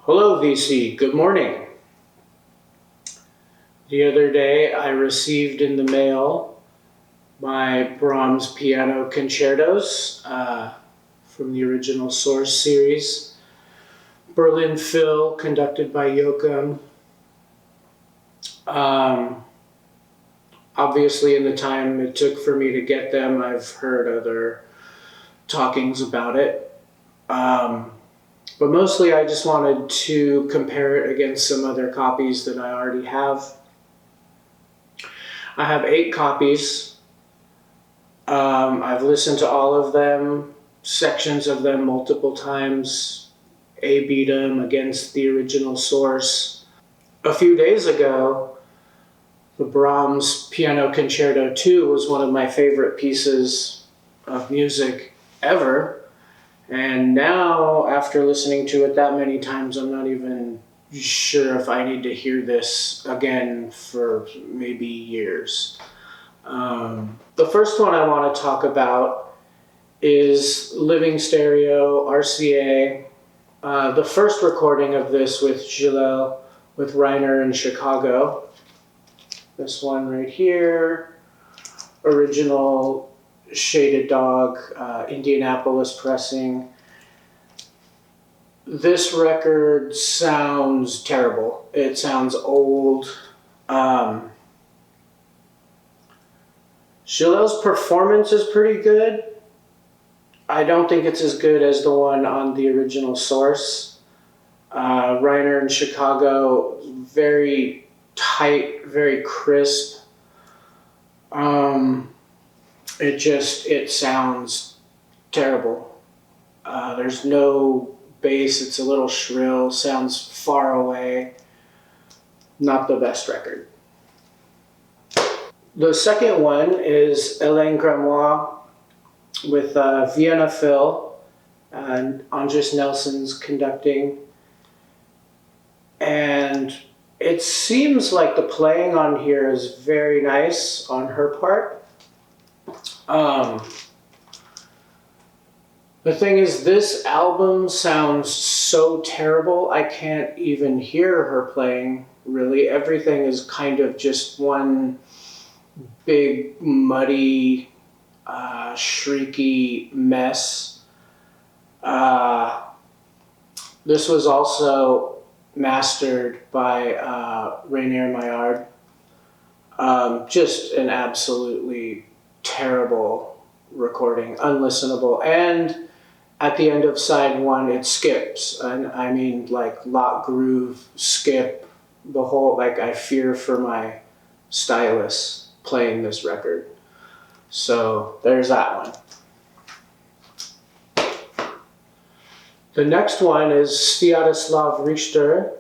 Hello, VC. Good morning. The other day, I received in the mail my Brahms piano concertos from the original Source series. Berlin Phil, conducted by Jochum. Obviously, in the time it took for me to get them, I've heard other talkings about it. But mostly I just wanted to compare it against some other copies that I already have. I have 8 copies. I've listened to all of them, sections of them multiple times, A-B'd them against the original Source. A few days ago, the Brahms Piano Concerto 2 was one of my favorite pieces of music ever. And now, after listening to it that many times, I'm not even sure if I need to hear this again for maybe years. The first one I want to talk about is Living Stereo, RCA. The first recording of this with Gilels, with Richter in Chicago. This one right here, original Shaded Dog, Indianapolis pressing. This record sounds terrible. It sounds old. Gilels' performance is pretty good. I don't think it's as good as the one on the original Source. Richter in Chicago, very tight, very crisp. It sounds terrible. There's no bass, it's a little shrill, sounds far away. Not the best record. The second one is Alain Gramois with Vienna Phil and Andres Nelson's conducting. And it seems like the playing on here is very nice on her part. The thing is, this album sounds so terrible, I can't even hear her playing, really. Everything is kind of just one big, muddy, shrieky mess. This was also mastered by Rainier Maillard. Just an absolutely terrible recording, unlistenable. And at the end of side 1, it skips. And I mean, like, lock groove, skip, the whole, like, I fear for my stylus playing this record. So there's that one. The next one is Sviatoslav Richter,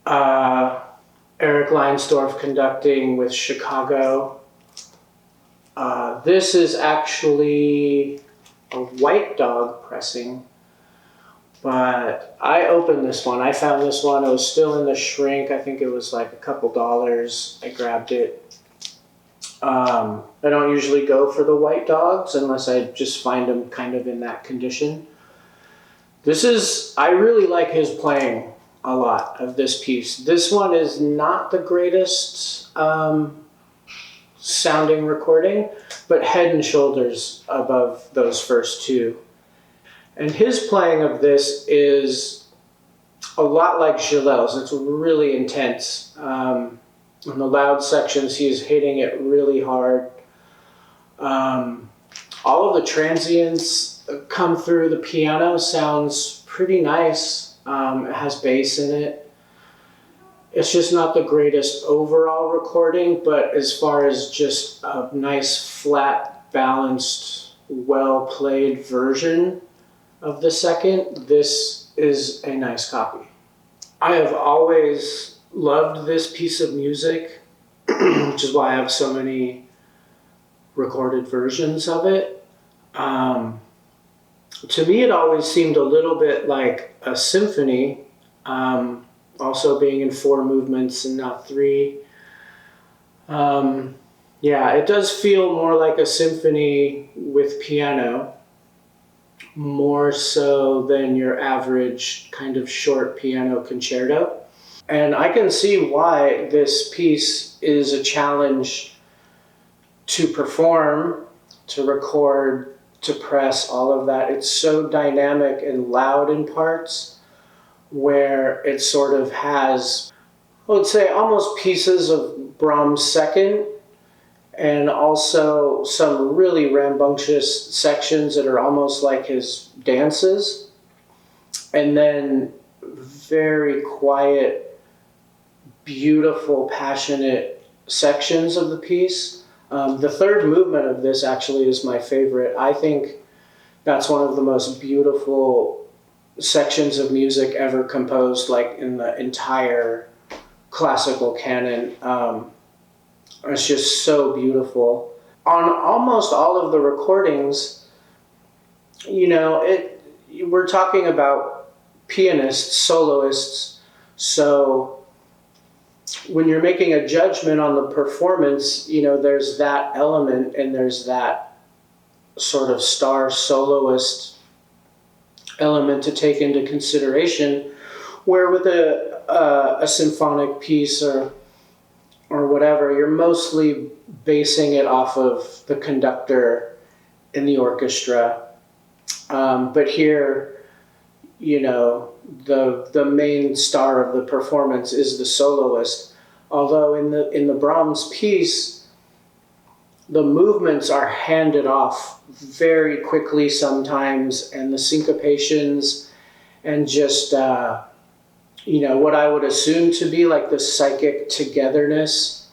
Eric Leinsdorf conducting with Chicago. This is actually a White Dog pressing, but I opened this one. I found this one. It was still in the shrink. I think it was like a couple dollars. I grabbed it. I don't usually go for the White Dogs unless I just find them kind of in that condition. I really like his playing a lot of this piece. This one is not the greatest sounding recording, but head and shoulders above those first two. And his playing of this is a lot like Gilels. It's really intense. In the loud sections, he's hitting it really hard. All of the transients come through. The piano sounds pretty nice. It has bass in it. It's just not the greatest overall recording, but as far as just a nice, flat, balanced, well-played version of the second, this is a nice copy. I have always loved this piece of music, which is why I have so many recorded versions of it. To me, it always seemed a little bit like a symphony, also being in 4 movements and not 3. Yeah, it does feel more like a symphony with piano. more so than your average kind of short piano concerto. And I can see why this piece is a challenge to perform, to record, to press, all of that. It's so dynamic and loud in parts where it sort of has, I would say, almost pieces of Brahms' second, and also some really rambunctious sections that are almost like his dances, and then very quiet, beautiful, passionate sections of the piece. The third movement of this actually is my favorite. I think that's one of the most beautiful sections of music ever composed, like in the entire classical canon. It's just so beautiful. On almost all of the recordings, we're talking about pianists, soloists, so when you're making a judgment on the performance, there's that element and there's that sort of star soloist element to take into consideration, where with a symphonic piece or whatever, you're mostly basing it off of the conductor in the orchestra. But here, the main star of the performance is the soloist. Although in the Brahms piece, the movements are handed off very quickly sometimes, and the syncopations and just what I would assume to be like the psychic togetherness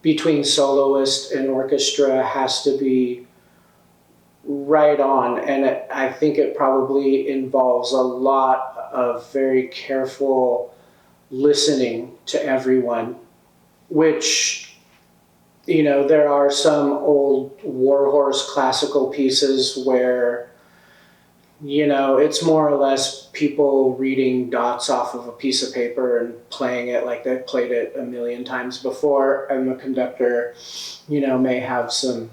between soloist and orchestra has to be right on, and I think it probably involves a lot of very careful listening to everyone, which, there are some old warhorse classical pieces where, it's more or less people reading dots off of a piece of paper and playing it like they've played it a million times before, and the conductor, may have some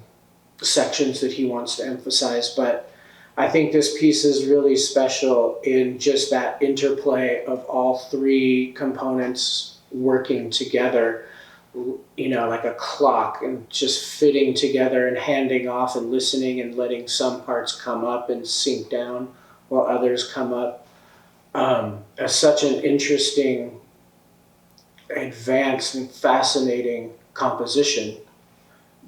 sections that he wants to emphasize, but I think this piece is really special in just that interplay of all three components working together, like a clock, and just fitting together and handing off and listening and letting some parts come up and sink down while others come up. As such an interesting, advanced, and fascinating composition.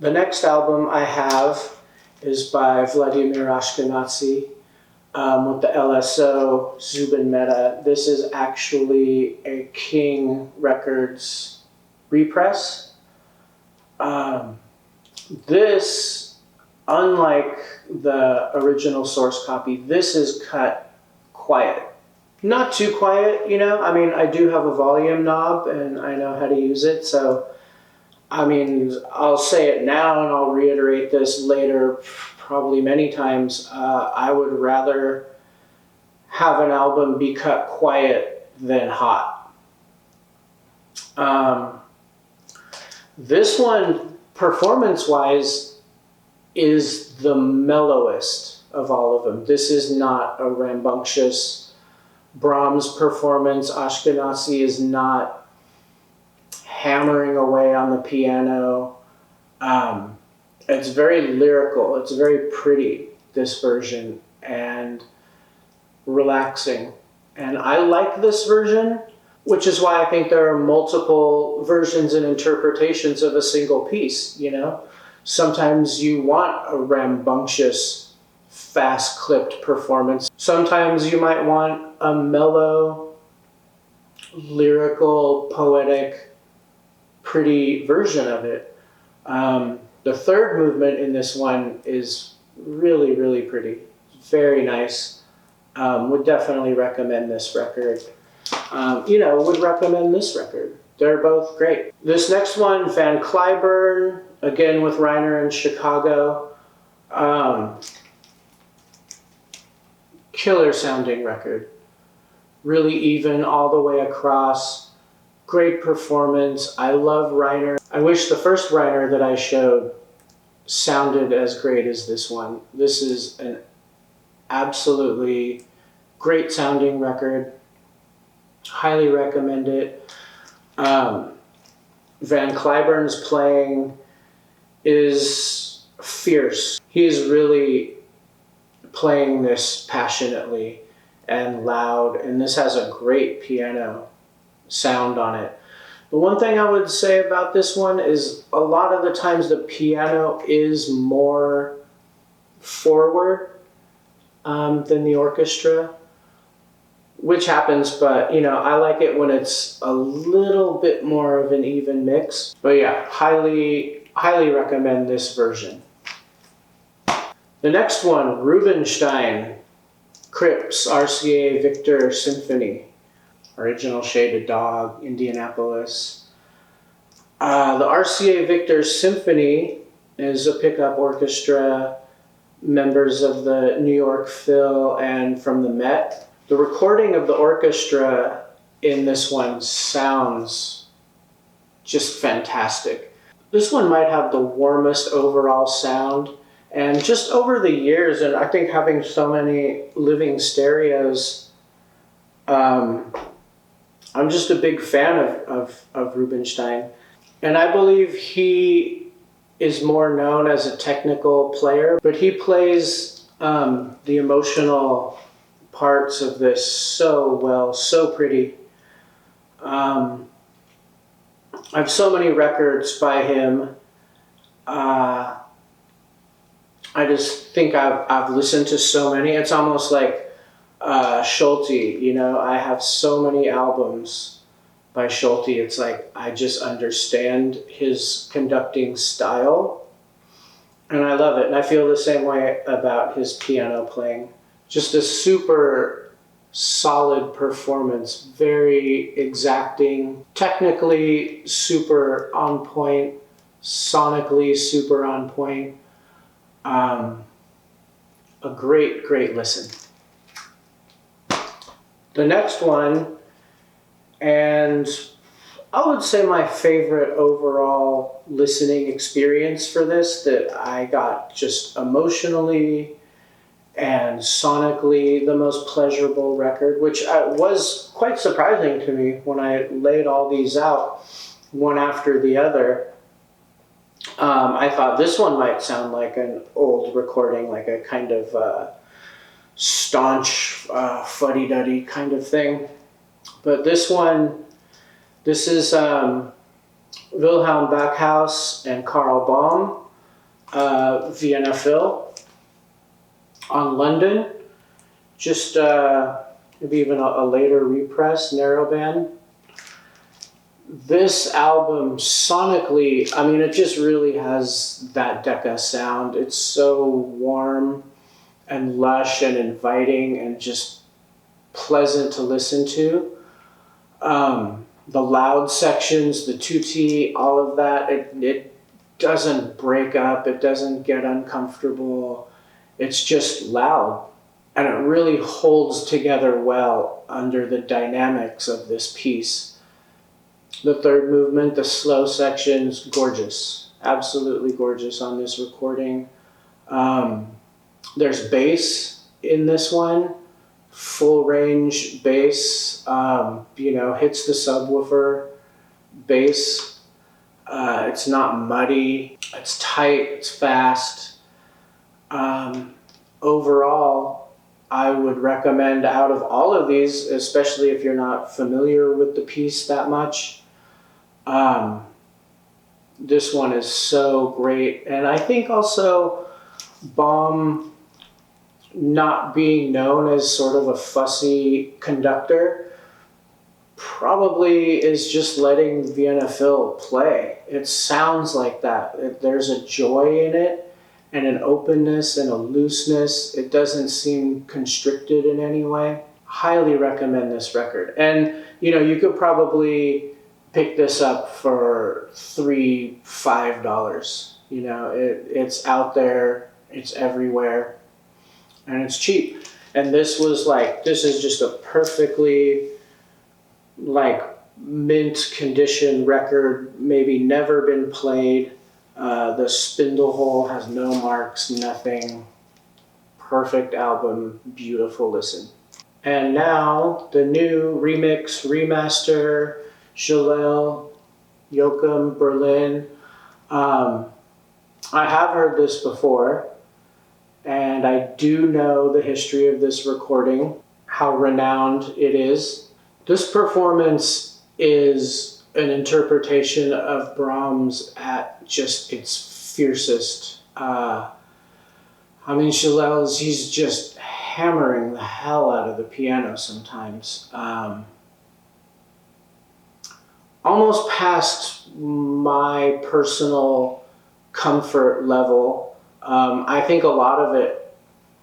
The next album I have is by Vladimir Ashkenazi with the LSO Zubin Mehta. This is actually a King Records repress. This, unlike the original source copy, this is cut quiet. Not too quiet, I do have a volume knob and I know how to use it, so I'll say it now and I'll reiterate this later probably many times. I would rather have an album be cut quiet than hot. This one, performance-wise, is the mellowest of all of them. This is not a rambunctious Brahms performance. Ashkenazi is not hammering away on the piano. It's very lyrical. It's very pretty, this version, and relaxing. And I like this version, which is why I think there are multiple versions and interpretations of a single piece, Sometimes you want a rambunctious, fast-clipped performance. Sometimes you might want a mellow, lyrical, poetic, pretty version of it. The third movement in this one is really, really pretty. Very nice. Would definitely recommend this record. Would recommend this record. They're both great. This next one, Van Cliburn, again with Reiner in Chicago. Killer sounding record. Really even all the way across. Great performance. I love Reiner. I wish the first Reiner that I showed sounded as great as this one. This is an Absolutely great sounding record. Highly recommend it. Van Cliburn's playing is fierce. He's really playing this passionately and loud, and this has a great piano sound on it. The one thing I would say about this one is a lot of the times the piano is more forward than the orchestra, which happens, but I like it when it's a little bit more of an even mix. But yeah, highly recommend this version. The next one, Rubinstein, Cripps RCA Victor Symphony, original Shaded Dog, Indianapolis. The RCA Victor Symphony is a pickup orchestra, members of the New York Phil and from the Met. The recording of the orchestra in this one sounds just fantastic. This one might have the warmest overall sound, and just over the years, and I think having so many living stereos, I'm just a big fan of Rubinstein. And I believe he is more known as a technical player, but he plays the emotional parts of this so well, so pretty. I have so many records by him. I just think I've listened to so many. It's almost like Schulte, I have so many albums by Schulte. It's like I just understand his conducting style, and I love it. And I feel the same way about his piano playing. Just a super solid performance, very exacting, technically super on point, sonically super on point. A great listen. The next one, and I would say my favorite overall listening experience for this, that I got just emotionally and sonically the most pleasurable record, which was quite surprising to me when I laid all these out one after the other. I thought this one might sound like an old recording, like a kind of staunch fuddy-duddy kind of thing. But this is Wilhelm Backhouse and Karl Baum, Vienna Phil, on London. Just maybe even a later repress, narrowband. This album sonically, it just really has that Decca sound. It's so warm and lush and inviting and just pleasant to listen to. The loud sections, the tutti, all of that, it doesn't break up, it doesn't get uncomfortable. It's just loud, and it really holds together well under the dynamics of this piece. The third movement, the slow sections, gorgeous, absolutely gorgeous on this recording. There's bass in this one, full range bass, hits the subwoofer bass. It's not muddy, it's tight, it's fast. Overall, I would recommend out of all of these, especially if you're not familiar with the piece that much, this one is so great. And I think also Baum, not being known as sort of a fussy conductor, probably is just letting Vienna Phil play. It sounds like that. There's a joy in it and an openness and a looseness. It doesn't seem constricted in any way. Highly recommend this record. And you could probably pick this up for $3-5. It's out there, it's everywhere, and it's cheap. And this is just a perfectly mint condition record, maybe never been played. The spindle hole has no marks, nothing. perfect album, beautiful listen. And now the new remix, remaster, Gilels, Jochum, Berlin. I have heard this before, and I do know the history of this recording, how renowned it is. This performance is an interpretation of Brahms at just its fiercest. Gilels, he's just hammering the hell out of the piano sometimes. Almost past my personal comfort level. I think a lot of it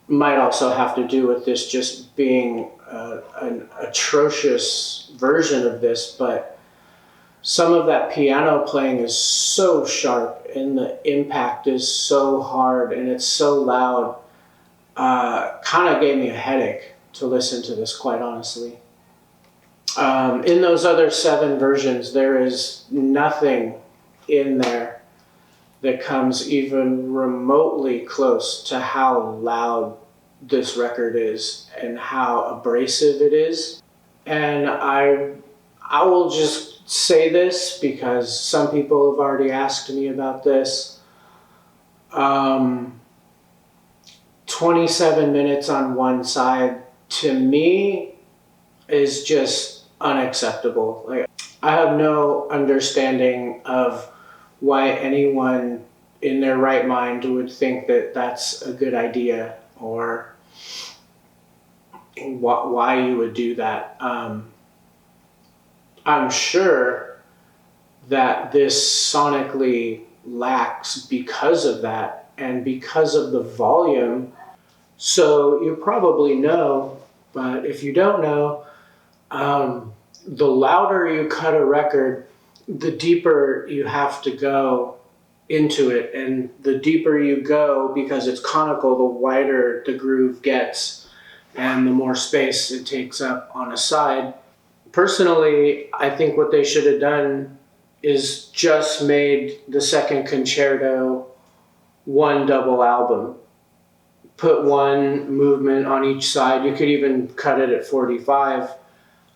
might also have to do with this just being an atrocious version of this, but some of that piano playing is so sharp and the impact is so hard and it's so loud. Kind of gave me a headache to listen to this, quite honestly. In those other 7 versions, there is nothing in there that comes even remotely close to how loud this record is and how abrasive it is. And I will just say this because some people have already asked me about this. 27 minutes on one side, to me, is just unacceptable. Like, I have no understanding of why anyone in their right mind would think that that's a good idea or why you would do that. I'm sure that this sonically lacks because of that and because of the volume. So you probably know, but if you don't know, the louder you cut a record, the deeper you have to go into it. And the deeper you go, because it's conical, the wider the groove gets and the more space it takes up on a side. Personally, I think what they should have done is just made the second concerto one double album. Put one movement on each side. You could even cut it at 45.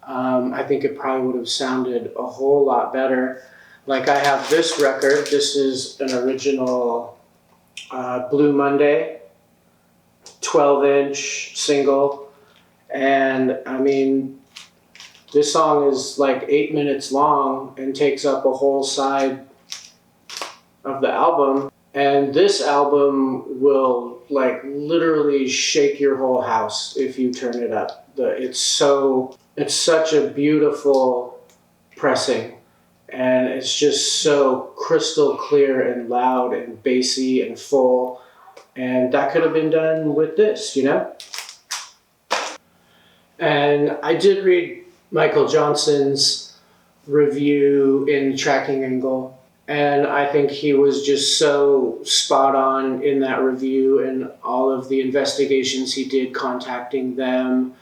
I think it probably would have sounded a whole lot better. Like I have this record. This is an original Blue Monday 12-inch single. And I mean, this song is like 8 minutes long and takes up a whole side of the album. And this album will like literally shake your whole house if you turn it up. It's such a beautiful pressing, and it's just so crystal clear and loud and bassy and full. And that could have been done with this, you know? And I did read Michael Johnson's review in Tracking Angle, and I think he was just so spot on in that review and all of the investigations he did, contacting them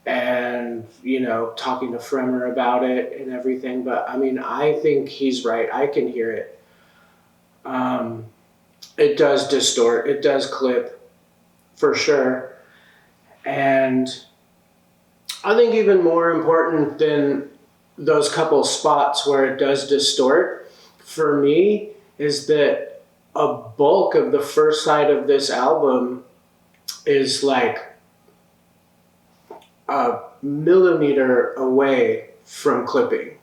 and, you know, talking to Fremer about it and everything. But I mean, I think he's right. I can hear it. It does distort. It does clip, for sure. And I think even more important than those couple spots where it does distort, for me, is that a bulk of the first side of this album is like a millimeter away from clipping.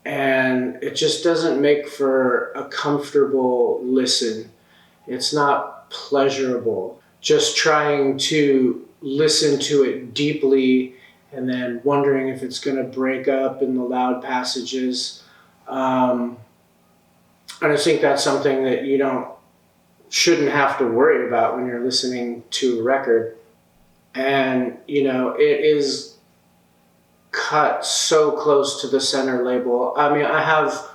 And it just doesn't make for a comfortable listen. It's not pleasurable. Just trying to listen to it deeply and then wondering if it's going to break up in the loud passages. And I think that's something that you shouldn't have to worry about when you're listening to a record. And, you know, it is cut so close to the center label. I mean, I have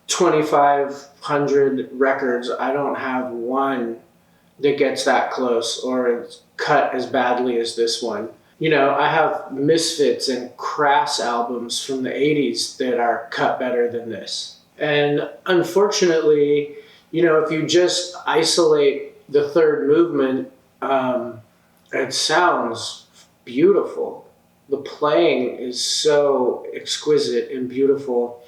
2,500 records. I don't have one that gets that close or it's cut as badly as this one. You know, I have Misfits and Crass albums from the 80s that are cut better than this. And unfortunately, you know, if you just isolate the third movement, It sounds beautiful. The playing is so exquisite and beautiful.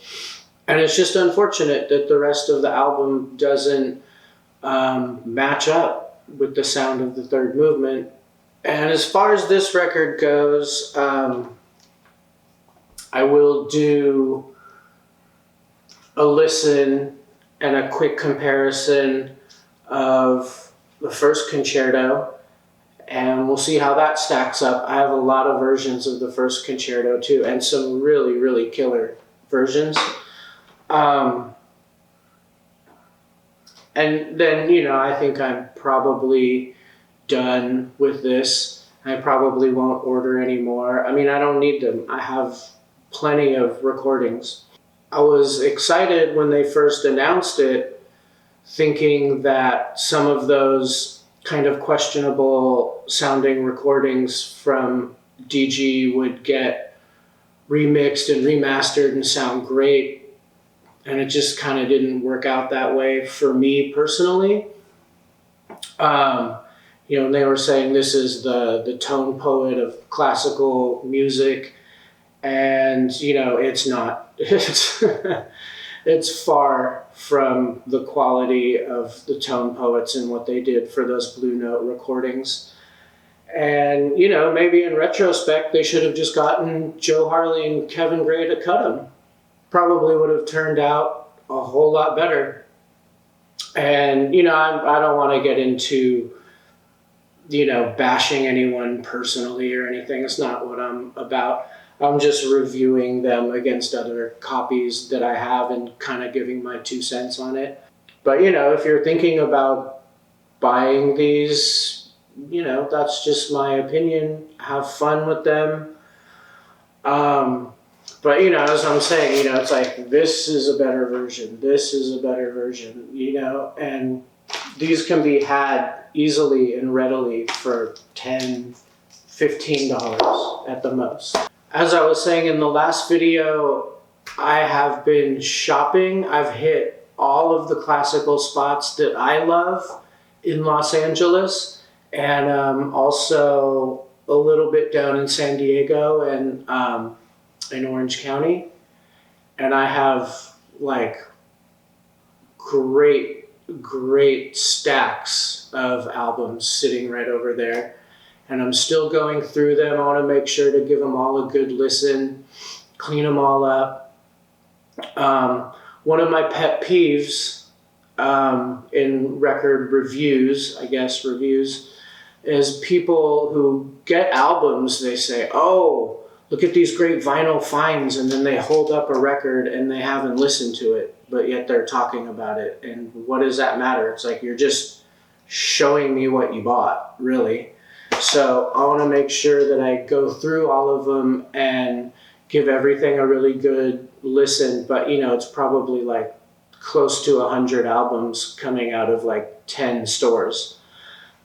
And it's just unfortunate that the rest of the album doesn't match up with the sound of the third movement. And as far as this record goes, I will do a listen and a quick comparison of the first concerto, and we'll see how that stacks up. I have a lot of versions of the first concerto too, and some really, really killer versions. And then, I think I'm probably done with this. I probably won't order any more. I mean, I don't need them. I have plenty of recordings. I was excited when they first announced it, thinking that some of those kind of questionable sounding recordings from DG would get remixed and remastered and sound great. And it just kind of didn't work out that way for me personally. And they were saying this is the tone poet of classical music, and it's not. It's far from the quality of the tone poets and what they did for those Blue Note recordings. And maybe in retrospect they should have just gotten Joe Harley and Kevin Gray to cut them. Probably would have turned out a whole lot better. And I don't want to get into bashing anyone personally or anything. It's not what I'm about. I'm just reviewing them against other copies that I have and kind of giving my 2 cents on it. But if you're thinking about buying these, that's just my opinion. Have fun with them. But as I'm saying, it's like, this is a better version. This is a better version, and these can be had easily and readily for $10, $15 at the most. As I was saying in the last video, I have been shopping. I've hit all of the classical spots that I love in Los Angeles, and also a little bit down in San Diego and in Orange County. And I have great stacks of albums sitting right over there. And I'm still going through them. I want to make sure to give them all a good listen, clean them all up. One of my pet peeves in record reviews, is people who get albums, they say, oh, look at these great vinyl finds, and then they hold up a record and they haven't listened to it, but yet they're talking about it. And what does that matter? It's like, you're just showing me what you bought, really. So I want to make sure that I go through all of them and give everything a really good listen. But, it's probably close to 100 albums coming out of 10 stores.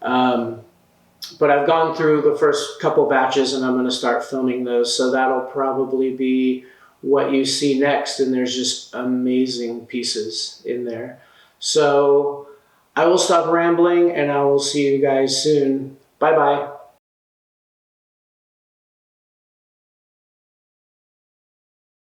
But I've gone through the first couple batches and I'm going to start filming those. So that'll probably be what you see next. And there's just amazing pieces in there. So I will stop rambling and I will see you guys soon. Bye-bye.